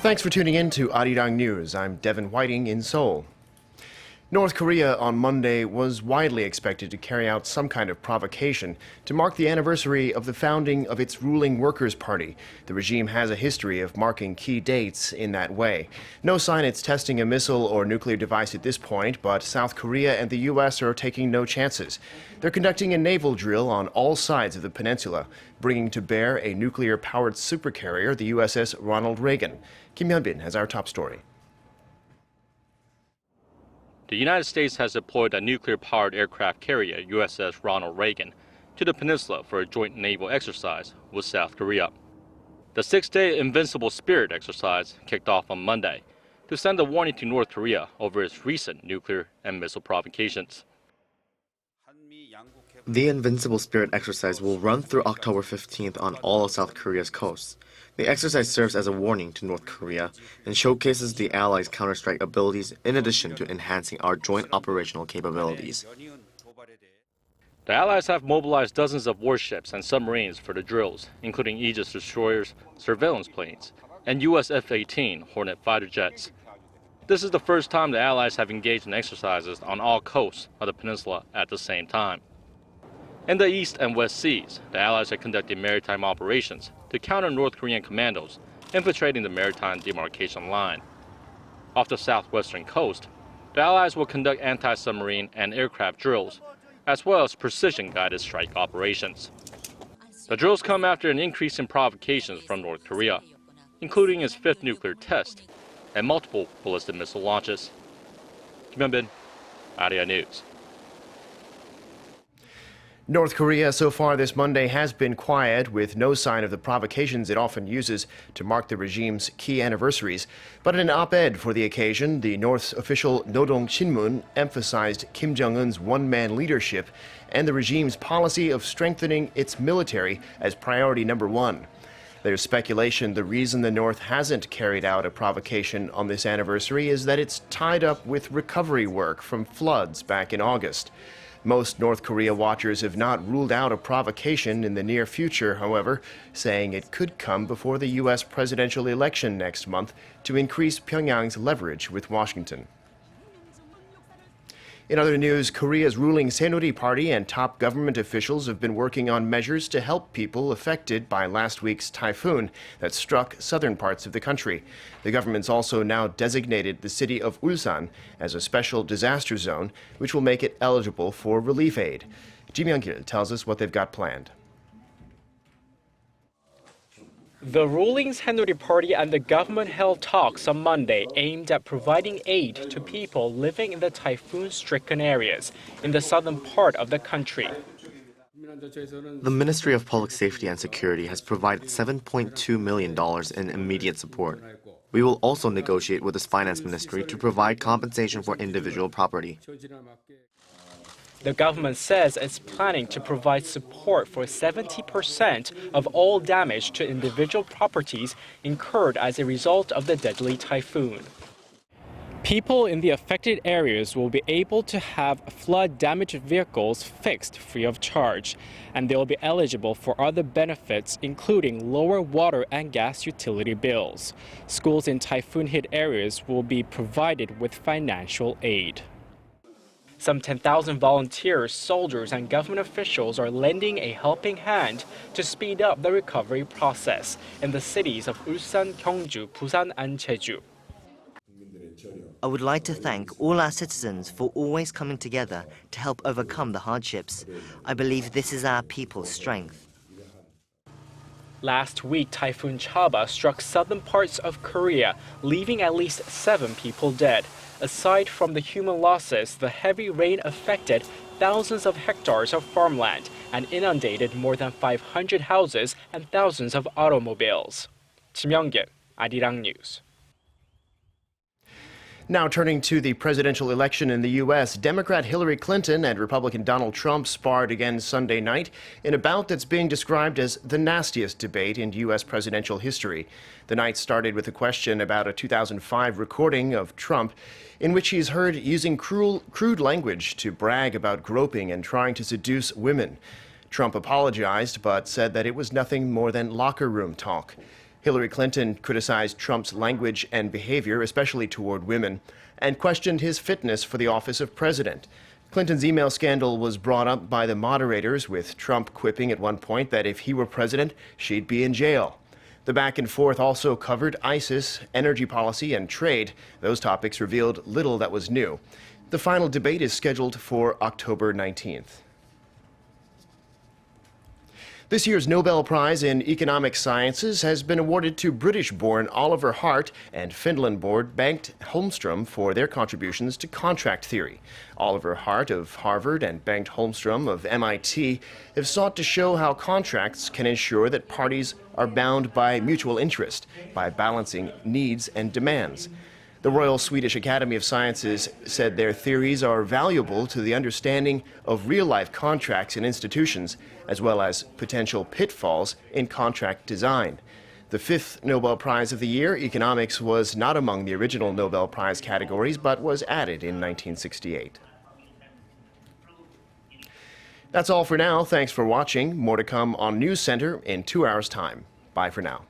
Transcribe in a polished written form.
Thanks for tuning in to ARIRANG News. I'm Devin Whiting in Seoul. North Korea on Monday was widely expected to carry out some kind of provocation to mark the anniversary of the founding of its ruling Workers' Party. The regime has a history of marking key dates in that way. No sign it's testing a missile or nuclear device at this point, but South Korea and the U.S. are taking no chances. They're conducting a naval drill on all sides of the peninsula, bringing to bear a nuclear-powered supercarrier, the USS Ronald Reagan. Kim Hyun-bin has our top story. The United States has deployed a nuclear-powered aircraft carrier, USS Ronald Reagan, to the peninsula for a joint naval exercise with South Korea. The six-day Invincible Spirit exercise kicked off on Monday to send a warning to North Korea over its recent nuclear and missile provocations. The Invincible Spirit exercise will run through October 15th on all of South Korea's coasts. The exercise serves as a warning to North Korea and showcases the Allies' counterstrike abilities in addition to enhancing our joint operational capabilities. The Allies have mobilized dozens of warships and submarines for the drills, including Aegis destroyers, surveillance planes, and U.S. F-18 Hornet fighter jets. This is the first time the Allies have engaged in exercises on all coasts of the peninsula at the same time. In the East and West Seas, the Allies are conducting maritime operations to counter North Korean commandos infiltrating the maritime demarcation line. Off the southwestern coast, the Allies will conduct anti-submarine and aircraft drills, as well as precision-guided strike operations. The drills come after an increase in provocations from North Korea, including its fifth nuclear test and multiple ballistic missile launches. Kim Hyun-bin, ARIRANG News. North Korea so far this Monday has been quiet, with no sign of the provocations it often uses to mark the regime's key anniversaries. But in an op-ed for the occasion, the North's official Nodong Shinmun emphasized Kim Jong-un's one-man leadership and the regime's policy of strengthening its military as priority number one. There's speculation the reason the North hasn't carried out a provocation on this anniversary is that it's tied up with recovery work from floods back in August. Most North Korea watchers have not ruled out a provocation in the near future, however, saying it could come before the U.S. presidential election next month to increase Pyongyang's leverage with Washington. In other news, Korea's ruling Saenuri Party and top government officials have been working on measures to help people affected by last week's typhoon that struck southern parts of the country. The government's also now designated the city of Ulsan as a special disaster zone, which will make it eligible for relief aid. Ji Myung-gil tells us what they've got planned. The ruling Saenuri Party and the government held talks on Monday aimed at providing aid to people living in the typhoon-stricken areas in the southern part of the country. The Ministry of Public Safety and Security has provided $7.2 million in immediate support. We will also negotiate with the Finance Ministry to provide compensation for individual property. The government says it's planning to provide support for 70% of all damage to individual properties incurred as a result of the deadly typhoon. People in the affected areas will be able to have flood-damaged vehicles fixed free of charge, and they will be eligible for other benefits, including lower water and gas utility bills. Schools in typhoon-hit areas will be provided with financial aid. Some 10,000 volunteers, soldiers, and government officials are lending a helping hand to speed up the recovery process in the cities of Ulsan, Gyeongju, Busan, and Jeju. I would like to thank all our citizens for always coming together to help overcome the hardships. I believe this is our people's strength. Last week, Typhoon Chaba struck southern parts of Korea, leaving at least 7 people dead. Aside from the human losses, the heavy rain affected thousands of hectares of farmland and inundated more than 500 houses and thousands of automobiles. Ji Myung-gil, ARIRANG News. Now turning to the presidential election in the U.S., Democrat Hillary Clinton and Republican Donald Trump sparred again Sunday night in a bout that's being described as the nastiest debate in U.S. presidential history. The night started with a question about a 2005 recording of Trump in which he's heard using crude language to brag about groping and trying to seduce women. Trump apologized but said that it was nothing more than locker room talk. Hillary Clinton criticized Trump's language and behavior, especially toward women, and questioned his fitness for the office of president. Clinton's email scandal was brought up by the moderators, with Trump quipping at one point that if he were president, she'd be in jail. The back and forth also covered ISIS, energy policy, and trade. Those topics revealed little that was new. The final debate is scheduled for October 19th. This year's Nobel Prize in Economic Sciences has been awarded to British-born Oliver Hart and Finland-born Bengt Holmstrom for their contributions to contract theory. Oliver Hart of Harvard and Bengt Holmstrom of MIT have sought to show how contracts can ensure that parties are bound by mutual interest, by balancing needs and demands. The Royal Swedish Academy of Sciences said their theories are valuable to the understanding of real-life contracts in institutions, as well as potential pitfalls in contract design. The fifth Nobel Prize of the year, economics, was not among the original Nobel Prize categories, but was added in 1968. That's all for now. Thanks for watching. More to come on News Center in 2 hours' time. Bye for now.